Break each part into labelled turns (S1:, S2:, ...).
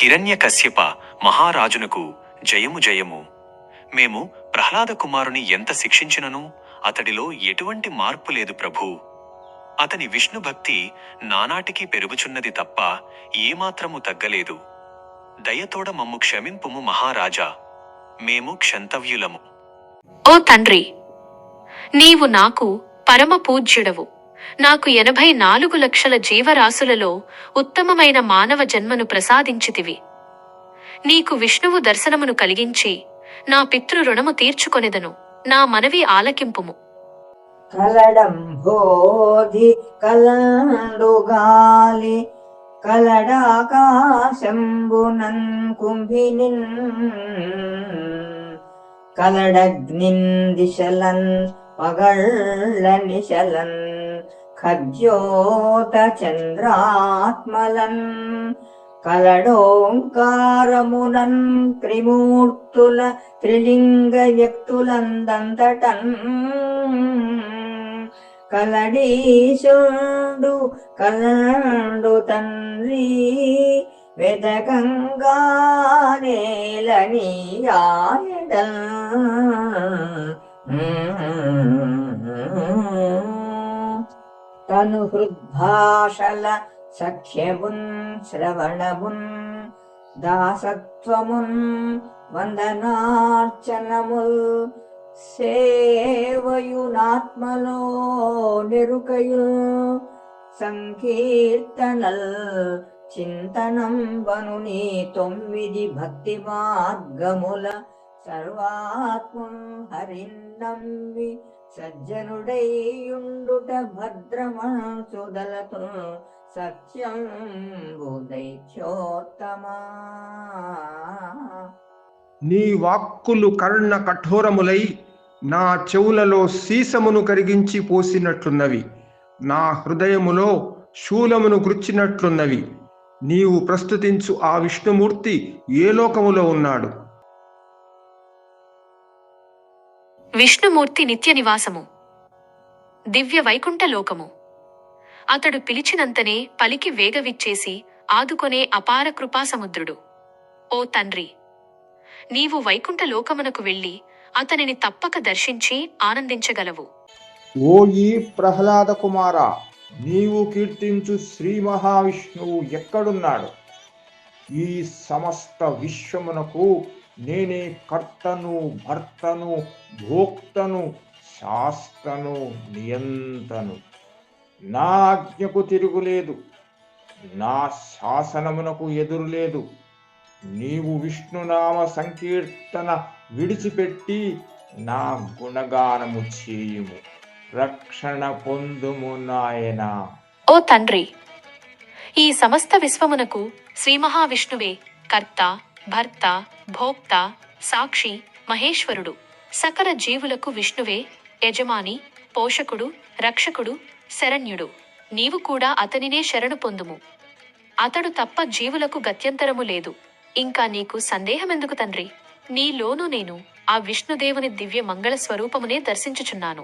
S1: హిరణ్యకశ్యప మహారాజునకు జయము జయము. మేము ప్రహ్లాద కుమారుని ఎంత శిక్షించినను అతడిలో ఎటువంటి మార్పు లేదు ప్రభూ. అతని విష్ణుభక్తి నానాటికి పెరుగుచున్నది తప్ప ఏమాత్రము తగ్గలేదు. దయతోడ మమ్ము క్షమింపుము మహారాజా, మేము క్షంతవ్యులము.
S2: ఓ తండ్రి, నీవు నాకు పరమ పూజ్యుడవు. నాకు 84 లక్షల జీవరాశులలో ఉత్తమమైన మానవ జన్మను ప్రసాదించితివి. నీకు విష్ణువు దర్శనమును కలిగించి నా పితృ రుణము తీర్చుకొనెదను. నా మనవి ఆలకింపుము.
S3: కలడంబోధి కలండుగాలి కలడాకాశంబునన్ కుంభినిన్ కలడగ్నిన్ దిశలన్ పగళ్ళ నిశలన్ ఖజ్యోత చంద్రాత్మలన్ కలడోంకారమునన్ త్రిమూర్తుల త్రిలింగ వ్యక్తులందంతటన్ కలడీశుండు కలండు తండ్రి వెదకంగా నేలనీయాయడల్ తను హృద్భాషల సఖ్యమున్ శ్రవణమున్ దాసత్వమున్ వందనార్చనముల్ సేవయునాత్మలో నెరుకయు సంకీర్తనల్ చింతనం బనుని 9 భక్తి మార్గముల సర్వాత్మన్ హరిన్నమ్మి సజ్జనుడైయుండుట భద్రమసుదలతో సత్యం బుదైత్యోత్తమా.
S4: నీ వాక్కులు కర్ణ కఠోరములై నా చెవులలో సీసమును కరిగించి పోసినట్లున్నవి. నా హృదయములో శూలమును గుర్చినట్లున్నవి. నీవు ప్రస్తుతించు ఆ విష్ణుమూర్తి ఏ లోకములో ఉన్నాడు?
S2: విష్ణుమూర్తి నిత్య నివాసము, దివ్య వైకుంఠ లోకము. అతడు పిలిచినంతనే పలికి వేగవిచ్చేసి ఆదుకొనే అపార కృపాసముద్రుడు. ఓ తండ్రి, నీవు వైకుంఠ లోకమునకు వెళ్ళి అతనిని తప్పక దర్శించి ఆనందించగలవు.
S4: ఓ ఈ ప్రహ్లాద కుమారా, నీవు కీర్తించు శ్రీ మహావిష్ణువు ఎక్కడున్నాడు? ఈ సమస్త విశ్వమునకు నేనే కర్తను, భర్తను, భోక్తను, శాస్తను, నియంతను. నా ఆజ్ఞకు తిరుగులేదు, నా శాసనమునకు ఎదురులేదు. నీవు విష్ణునామ సంకీర్తన విడిచిపెట్టి నా గుణగానము చేయుము, రక్షణ పొందుము నాయనా.
S2: ఓ తండ్రి, ఈ సమస్త విశ్వమునకు శ్రీ మహావిష్ణువే కర్త, భర్త, భోక్త, సాక్షి, మహేశ్వరుడు. సకల జీవులకు విష్ణువే యజమాని, పోషకుడు, రక్షకుడు, శరణ్యుడు. నీవు కూడా అతనినే శరణు పొందుము. అతడు తప్ప జీవులకు గత్యంతరము లేదు. ఇంకా నీకు సందేహమెందుకు తండ్రి? నీలోనూ నేను ఆ విష్ణుదేవుని దివ్య మంగళ స్వరూపమునే దర్శించుచున్నాను.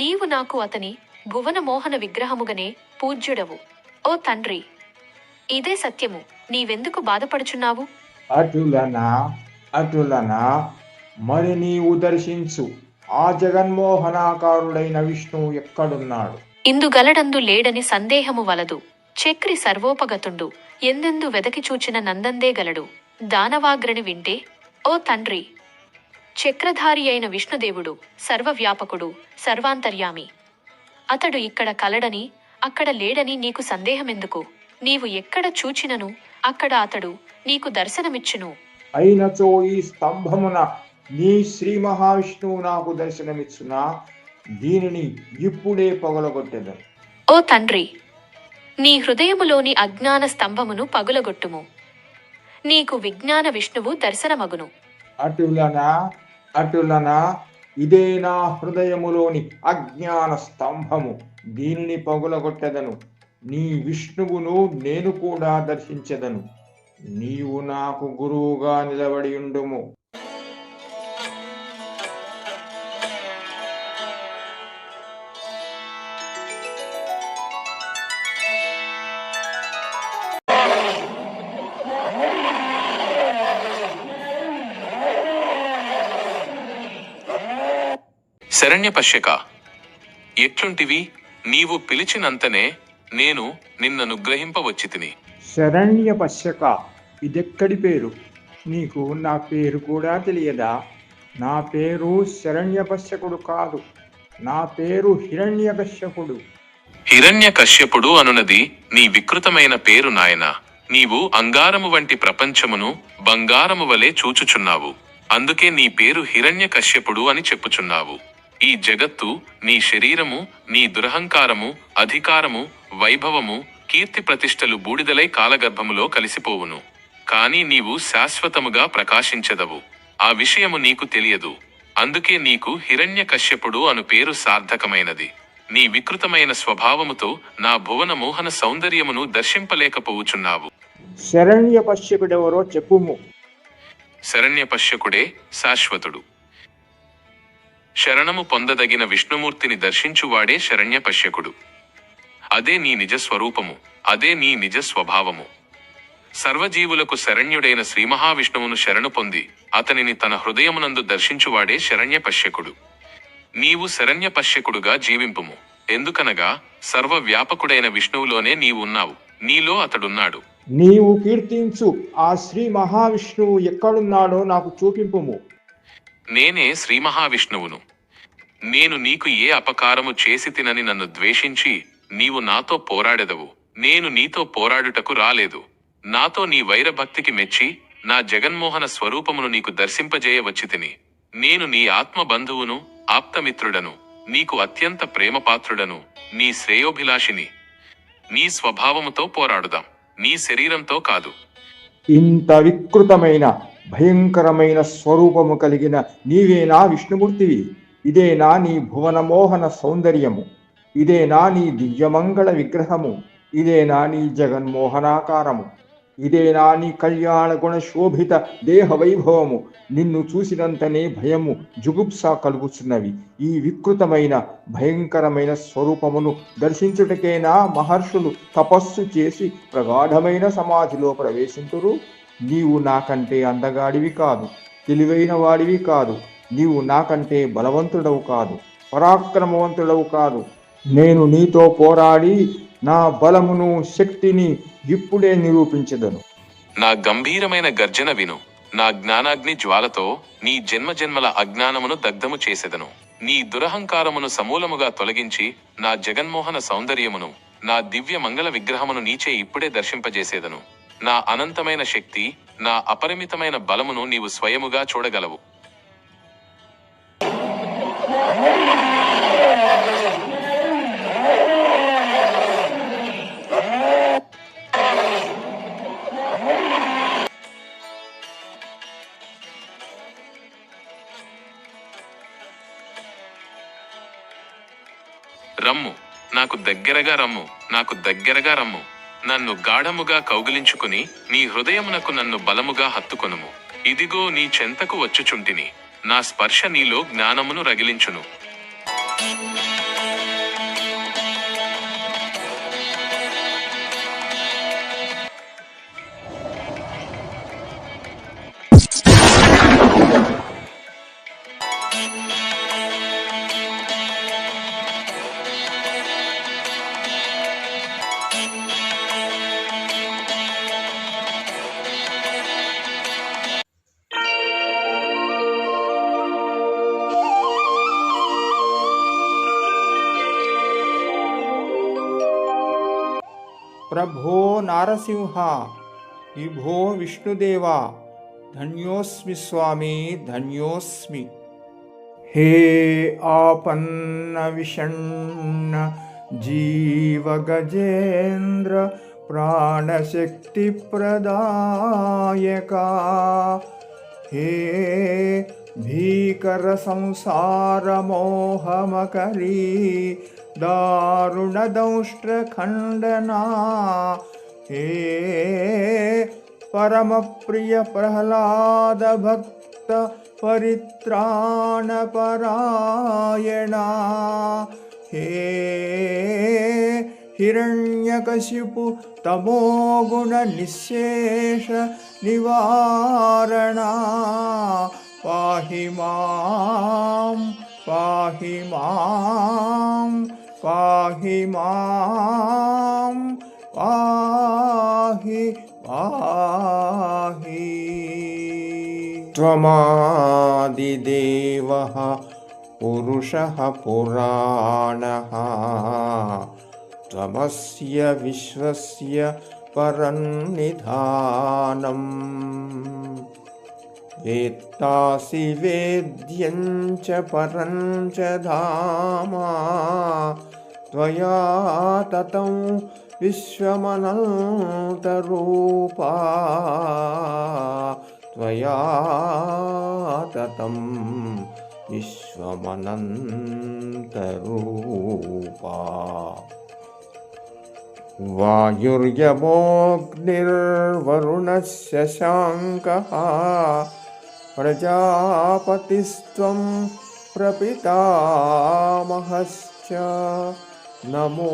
S2: నీవు నాకు అతని భువన మోహన విగ్రహముగనే పూజ్యుడవు. ఓ తండ్రి, ఇదే సత్యము. నీవెందుకు బాధపడుచున్నావు?
S4: అటులనా మరి నీవు దర్శించు ఆ జగన్మోహనాకారుడైన విష్ణువు ఎక్కడున్నాడు?
S2: ఇందుగలడందు లేడని సందేహము వలదు. చక్రి సర్వోపగతుండు, ఎందెందు వెదకి చూచిన నందందే గలడు. దానవాగ్రని వింటే, ఓ తండ్రి, చక్రధారి అయిన విష్ణుదేవుడు సర్వవ్యాపకుడు, సర్వాంతర్యామి. అతడు ఇక్కడ కలడని, అక్కడ లేడని నీకు సందేహమెందుకు? నీవు ఎక్కడ చూచినను అక్కడ అతడు నీకు దర్శనమిచ్చును.
S4: అయినచో ఈ స్తంభమున నీ శ్రీ మహావిష్ణువు నాకు దర్శనమిచ్చునా? దీనిని ఇప్పుడే పగలగొట్టెదను.
S2: ఓ తండ్రి, నీ హృదయములోని అజ్ఞాన స్తంభమును పగులగొట్టుము. నీకు విజ్ఞాన విష్ణువు దర్శనమగును.
S4: అటులనా ఇదే నా హృదయములోని అజ్ఞాన స్తంభము. దీనిని పగులగొట్టెదను. నీ విష్ణువును నేను కూడా దర్శించెదను. నీవు నాకు గురువుగా నిలబడి ఉండుము.
S5: శరణ్యపశ్యక, ఎట్లుంటివి? నీవు పిలిచినంతనే నేను నిన్ననుగ్రహింపవచ్చితిని.
S4: శరణ్యపశ్యక, ఇదెక్కడి పేరు? నీకు నా పేరు కూడా తెలియదా? నా పేరు శరణ్యపశ్యకుడు కాదు, నా పేరు హిరణ్యకశ్యపుడు.
S5: హిరణ్యకశ్యపుడు అనునది నీ వికృతమైన పేరు నాయనా. నీవు అంగారము వంటి ప్రపంచమును బంగారము వలె చూచుచున్నావు. అందుకే నీ పేరు హిరణ్యకశ్యపుడు అని చెప్పుచున్నావు. ఈ జగత్తు, నీ శరీరము, నీ దురహంకారము, అధికారము, వైభవము, కీర్తి ప్రతిష్టలు బూడిదలై కాలగర్భములో కలిసిపోవును. కాని నీవు శాశ్వతముగా ప్రకాశించెదవు. ఆ విషయము నీకు తెలియదు. అందుకే నీకు హిరణ్యకశ్యపుడు అను పేరు సార్థకమైనది. నీ వికృతమైన స్వభావముతో నా భువన మోహన సౌందర్యమును దర్శింపలేకపోవుచున్నావు.
S4: శరణ్యపశ్యకుడెవరో చెప్పుము.
S5: శరణ్యపశ్యకుడే శాశ్వతుడు. శరణము పొందదగిన విష్ణుమూర్తిని దర్శించువాడే శరణ్యపశ్యకుడు. అదే నీ నిజ స్వరూపము, అదే నీ నిజ స్వభావము. సర్వజీవులకు శరణ్యుడైన శ్రీ మహావిష్ణువును శరణు పొంది అతనిని తన హృదయమునందు దర్శించువాడే శరణ్యపశ్యకుడు. నీవు శరణ్యపశ్యకుడుగా జీవింపుము. ఎందుకనగా సర్వవ్యాపకుడైన విష్ణువులోనే నీవున్నావు, నీలో అతడున్నాడు.
S4: నీవు కీర్తించు ఆ శ్రీ మహావిష్ణువు ఎక్కడున్నాడో నాకు చూపింపుము.
S5: నేనే శ్రీ మహావిష్ణువును. నేను నీకు ఏ అపకారము చేసి తినని నన్ను ద్వేషించి నీవు నాతో పోరాడెదవు. నేను నీతో పోరాడుటకు రాలేదు. నాతో నీ వైరభక్తికి మెచ్చి నా జగన్మోహన స్వరూపమును నీకు దర్శింపజేయవచ్చితిని. నేను నీ ఆత్మబంధువును, ఆప్తమిత్రుడను, నీకు అత్యంత ప్రేమపాత్రుడను, నీ శ్రేయోభిలాషిని. నీ స్వభావముతో పోరాడుదాం, నీ శరీరంతో కాదు.
S4: ఇంత వికృతమైన భయంకరమైన స్వరూపము కలిగిన నీవేనా విష్ణుమూర్తివి? ఇదేనా నీ భువనమోహన సౌందర్యము? ఇదేనా నీ దివ్యమంగళ విగ్రహము? ఇదేనా నీ జగన్మోహనాకారము? ఇదేనా నీ కళ్యాణ గుణ శోభిత దేహ వైభవము? నిన్ను చూసినంతనే భయము, జుగుప్స కలుగుచున్నవి. ఈ వికృతమైన భయంకరమైన స్వరూపమును దర్శించుటకేనా మహర్షులు తపస్సు చేసి ప్రగాఢమైన సమాధిలో ప్రవేశింతురు? నీవు నాకంటే అందగాడివి కాదు, తెలివైన వాడివి కాదు. నీవు నాకంటే బలవంతుడవు కాదు, పరాక్రమవంతుడవు కాదు. నేను నీతో పోరాడి నా బలమును, శక్తిని ఇప్పుడే నిరూపించదను.
S5: నా గంభీరమైన గర్జన విను. నా జ్ఞానాగ్ని జ్వాలతో నీ జన్మజన్మల అజ్ఞానమును దగ్ధము చేసెదను. నీ దురహంకారమును సమూలముగా తొలగించి నా జగన్మోహన సౌందర్యమును, నా దివ్య మంగళ విగ్రహమును నీచే ఇప్పుడే దర్శింపజేసేదను. నా అనంతమైన శక్తి, నా అపరిమితమైన బలమును నీవు స్వయముగా చూడగలవు. రమ్ము, నాకు దగ్గరగా రమ్ము, నాకు దగ్గరగా రమ్ము. నన్ను గాఢముగా కౌగిలించుకుని నీ హృదయమునకు నన్ను బలముగా హత్తుకొనుము. ఇదిగో నీ చెంతకు వచ్చుచుంటిని. నా స్పర్శ నీలో జ్ఞానమును రగిలించును.
S4: ప్రభో నారసింహ, విభో విష్ణుదేవా, ధన్యోస్మి స్వామి, ధన్యోస్మి. హే ఆపన్న విషణ్ణ జీవ గజేంద్ర ప్రాణశక్తి ప్రదాయక, హే భీకర సంసార మోహమకరీ దారుణ దౌష్ట్ర ఖండనా, హే పరమ ప్రియ ప్రహ్లాద భక్త పరిత్రాణ పరాయణ, హే హిరణ్యకశిపు తమోగుణ నిశ్శేష నివారణ, పాహి మాం పాహి మాం పాహి మాం పాహి పాహి. త్వమాదిదేవః పురుషః పురాణః త్వమస్య విశ్వస్య పరన్నిధానం. వేత్తాసి వేద్యం చ పరం చ ధామ త్వయా తతం విశ్వమనంతరూపా త్వయా తతం విశ్వమనంతరూపా. వాయుర్యమోऽగ్నిర్వరుణः శశాంకः ప్రజాపతిస్త్వం ప్రపితామహశ్చ. నమో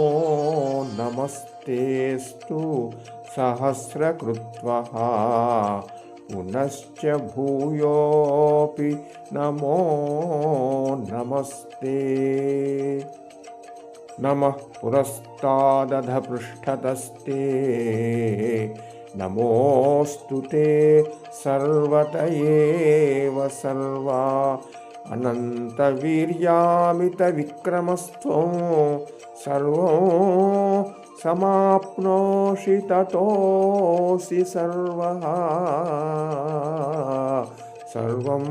S4: నమస్తేస్తు సహస్రకృత్వః పునశ్చ భూయోపి నమో నమస్తే. నమః పురస్తాదధ పృష్ఠతస్తే నమోऽस्तु తే సర్వత ఏవ సర్వా. అనంతవీర్యామిత విక్రమస్త్వం సర్వం సమాప్నోషి తతోసి సర్వః. సర్వం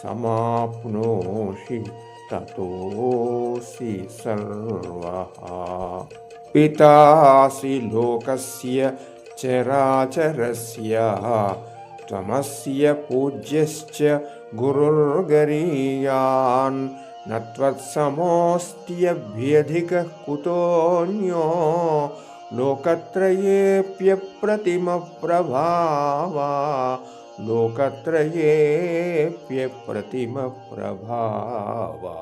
S4: సమాప్నోషి తతోసి సర్వః. పితాసి లోకస్య చరాచరస్య త్వమస్య పూజ్యశ్చ గురుర్గరీయాన్. న త్వత్సమోऽస్త్యభ్యధికः కుతోऽన్యో లోకత్రయేऽప్యప్రతిమప్రభావా లోకత్రయేऽప్యప్రతిమప్రభావా.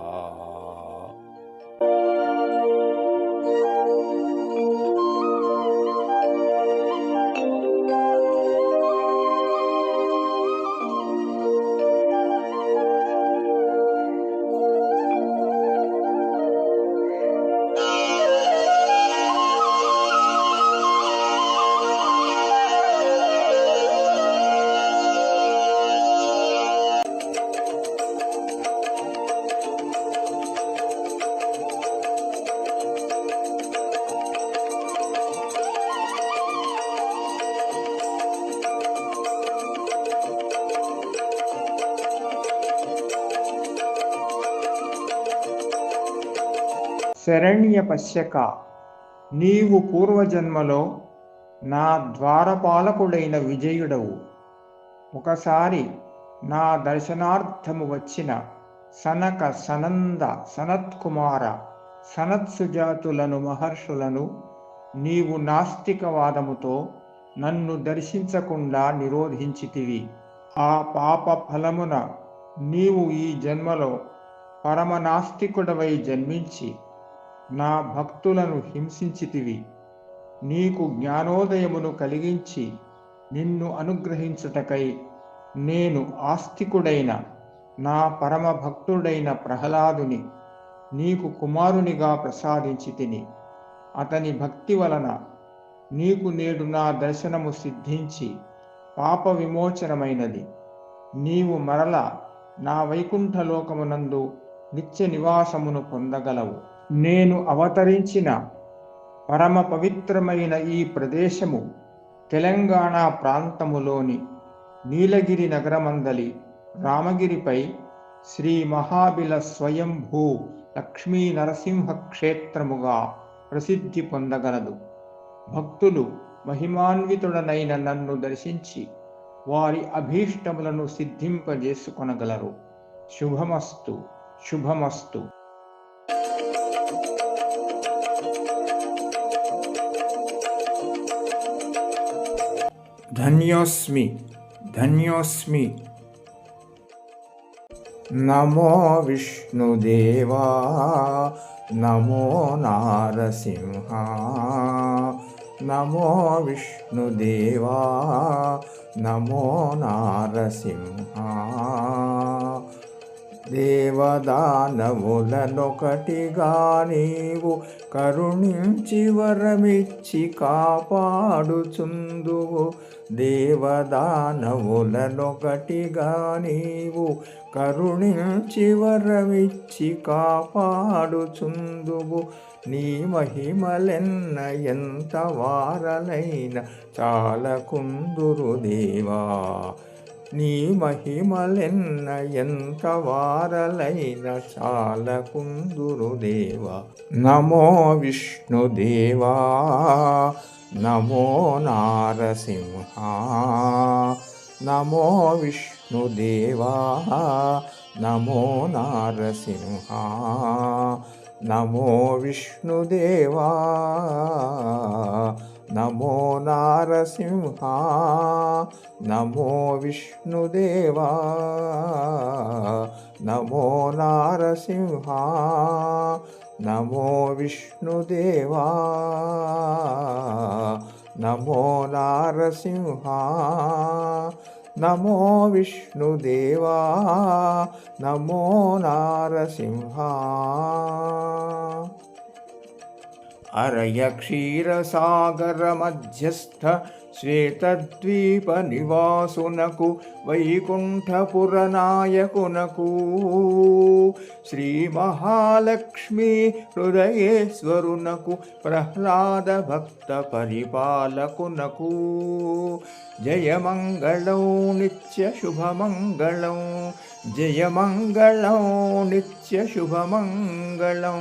S4: శరణ్య పశ్యక. నీవు పూర్వజన్మలో నా ద్వారపాలకుడైన విజయుడవు. ఒకసారి నా దర్శనార్థము వచ్చిన సనక సనంద సనత్కుమార సనత్సుజాతులను మహర్షులను నీవు నాస్తికవాదముతో నన్ను దర్శించకుండా నిరోధించితివి. ఆ పాప ఫలమున నీవు ఈ జన్మలో పరమనాస్తికుడవై జన్మించి నా భక్తులను హింసించితివి. నీకు జ్ఞానోదయమును కలిగించి నిన్ను అనుగ్రహించుటకై నేను ఆస్తికుడైన నా పరమ భక్తుడైన ప్రహ్లాదుని నీకు కుమారునిగా ప్రసాదించి తిని. అతని భక్తి వలన నీకు నేడు నా దర్శనము సిద్ధించి పాప విమోచనమైనది. నీవు మరల నా వైకుంఠలోకమునందు నిత్య నివాసమును పొందగలవు. నేను అవతరించిన పరమ పవిత్రమైన ఈ ప్రదేశము తెలంగాణ ప్రాంతములోని నీలగిరి నగరమందలి రామగిరిపై శ్రీ మహాబిల స్వయంభూ లక్ష్మీ నరసింహ క్షేత్రముగా ప్రసిద్ధి పొందగలదు. భక్తులు మహిమాన్వితుడనైన నన్ను దర్శించి వారి అభీష్టములను సిద్ధింపజేసుకొనగలరు. శుభమస్తు శుభమస్తు. ధన్యోస్మి ధన్యోస్మి. నమో విష్ణుదేవా నమో నారసింహ. నమో విష్ణుదేవా నమో నారసింహ.
S6: దేవదానవులనొకటిగా నీవు కరుణించి వరమిచ్చి కాపాడుచుందువు. దేవదానవులనొకటిగా నీవు కరుణించి వరమిచ్చి కాపాడుచుందువు. నీ మహిమలెన్న ఎంత వారలైన చాలకుందురు దేవా. నీ మహిమలెన్న ఎంత వారలైన చాలకుందురు దేవా. నమో విష్ణుదేవా, నమో నారసింహ. నమో విష్ణుదేవా, నమో నారసింహ. నమో విష్ణుదేవా, నమో నారసింహ. నమో విష్ణుదేవా, నమో నారసింహ. నమో విష్ణుదేవా, నమో నారసింహ. నమో విష్ణుదేవా, నమో నారసింహ. అరయ క్షీరసాగర మధ్యస్థ శ్వేతద్వీప నివాసునకు వైకుంఠపుర నాయకునకు శ్రీ మహాలక్ష్మీ హృదయేశ్వరునకు ప్రహ్లాద భక్త పరిపాలకునకు జయమంగళం నిత్య శుభమంగళం. జయమంగళం నిత్య శుభమంగళం.